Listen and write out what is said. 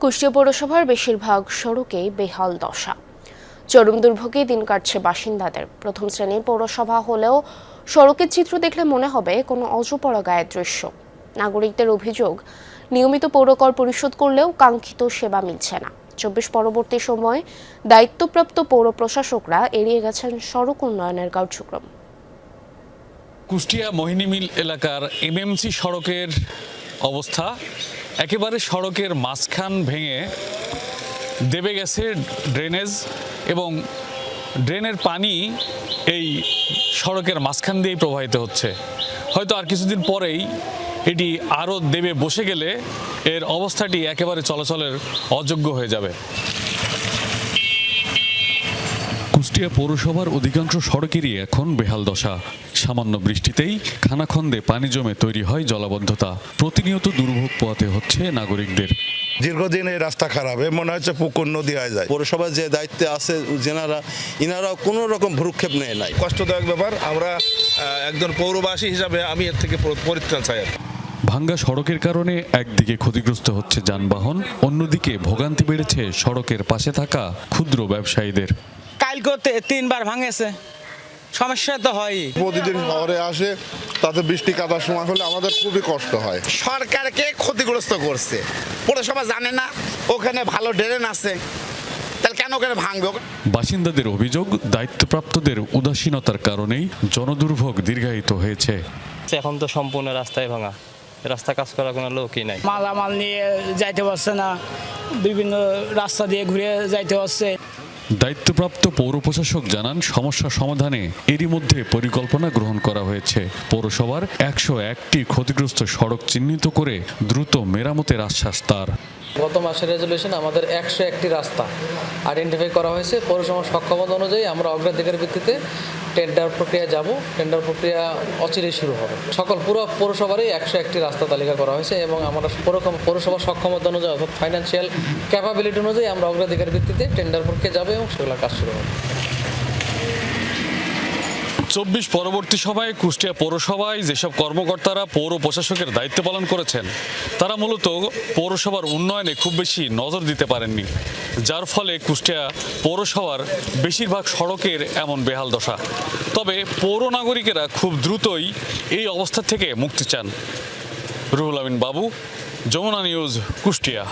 কুষ্টিয়া পৌরসভার বেশিরভাগ সড়কেই বেহাল দশা। চরম দুর্ভোগে দিন কাটছে বাসিন্দাদের। প্রথম শ্রেণীর পৌরসভা হলেও সড়কের চিত্র দেখলে মনে হবে কোনো অজপড়া গায়ের দৃশ্য। নাগরিকদের অভিযোগ, নিয়মিত পৌরকর পরিশোধ করলেও কাঙ্ক্ষিত সেবা মিলছে না। ২৪ পরবর্তী সময় দায়িত্বপ্রাপ্ত পৌর প্রশাসকরা এড়িয়ে গেছেন সড়ক উন্নয়নের কার্যক্রম। কুষ্টিয়া মোহিনীমিল এলাকার এমএমসি সড়কের অবস্থা একেবারে সড়কের মাঝখান ভেঙে দেবে গেছে ড্রেনেজ, এবং ড্রেনের পানি এই সড়কের মাঝখান দিয়েই প্রবাহিত হচ্ছে। হয়তো আর কিছুদিন পরেই এটি আরও দেবে বসে গেলে এর অবস্থাটি একেবারে চলাচলের অযোগ্য হয়ে যাবে। কুষ্টিয়া পৌরসভার অধিকাংশ সড়কেরই এখন বেহাল দশা। সামান্য বৃষ্টিতেই খানাখন্দে পানি জমে তৈরি হয় জলাবদ্ধতা। প্রতিনিয়ত দুর্ভোগ পোহাতে হচ্ছে নাগরিকদের। দীর্ঘদিন এই রাস্তা খারাপ, মনে হচ্ছে পুকুর নদী হয়ে যায়। পৌরসভার যে দায়িত্বে আছে ইনারা কোনো রকম ভ্রুক্ষেপ নেয় নাই। কষ্টদায়ক ব্যাপার। আমরা একজন পৌরবাসী হিসাবে আমি এর থেকে পরিত্রাণ চাই। ভাঙ্গা সড়কের কারণে একদিকে ক্ষতিগ্রস্ত হচ্ছে যানবাহন, অন্যদিকে ভোগান্তি বেড়েছে সড়কের পাশে থাকা ক্ষুদ্র ব্যবসায়ীদের। কালকে 3বার ভাঙেছে, সমস্যা তো হয়। প্রতিদিন শহরে আসে, তাতে বৃষ্টি কাদার সময় হলে আমাদের খুবই কষ্ট হয়। সরকারকে ক্ষতিগ্রস্ত করছে, পৌরসভা জানে না ওখানে ভালো ড্রেন আছে, তাহলে কেন ওখানে ভাঙবে? বাসিন্দাদের অভিযোগ, দায়িত্বপ্রাপ্তদের উদাসীনতার কারণেই জনদুর্ভোগ দীর্ঘায়িত হয়েছে। এখন তো সম্পূর্ণ রাস্তায় ভাঙা, রাস্তা কাজ করার কোনো লোকই নাই। মালামাল নিয়ে যাইতে পারছে না, বিভিন্ন রাস্তা দিয়ে ঘুরে যাইতে হচ্ছে। দায়িত্বপ্রাপ্ত পৌর প্রশাসক জানান, সমস্যা সমাধানে এরই মধ্যে পরিকল্পনা গ্রহণ করা হয়েছে। পৌরসভার 101টি ক্ষতিগ্রস্ত সড়ক চিহ্নিত করে দ্রুত মেরামতের আশ্বাস তার। গত মাসের রেজুলেশন আমাদের 101টি রাস্তা আইডেন্টিফাই করা হয়েছে। পৌরসভার সক্ষমতা অনুযায়ী আমরা অগ্রাধিকার ভিত্তিতে টেন্ডার প্রক্রিয়া যাব। টেন্ডার প্রক্রিয়া অচিরেই শুরু হবে। পুরো পৌরসভারই 101টি রাস্তা তালিকা করা হয়েছে, এবং আমরা পৌরসভার সক্ষমতা অনুযায়ী অর্থাৎ ফাইন্যান্সিয়াল ক্যাপাবিলিটি অনুযায়ী আমরা অগ্রাধিকার ভিত্তিতে টেন্ডার প্রক্রিয়া যাবে এবং সেগুলোর কাজ শুরু হবে। 24 পরবর্তী সময়ে কুষ্টিয়া পৌরসভায় যেসব কর্মকর্তারা পৌর প্রশাসকের দায়িত্ব পালন করেছেন, তারা মূলত পৌরসভার উন্নয়নে খুব বেশি নজর দিতে পারেননি, যার ফলে কুষ্টিয়া পৌরসভার বেশিরভাগ সড়কের এমন বেহাল দশা। তবে পৌর নাগরিকেরা খুব দ্রুতই এই অবস্থা থেকে মুক্তি চান। রুহুল আমিন বাবু, যমুনা নিউজ, কুষ্টিয়া।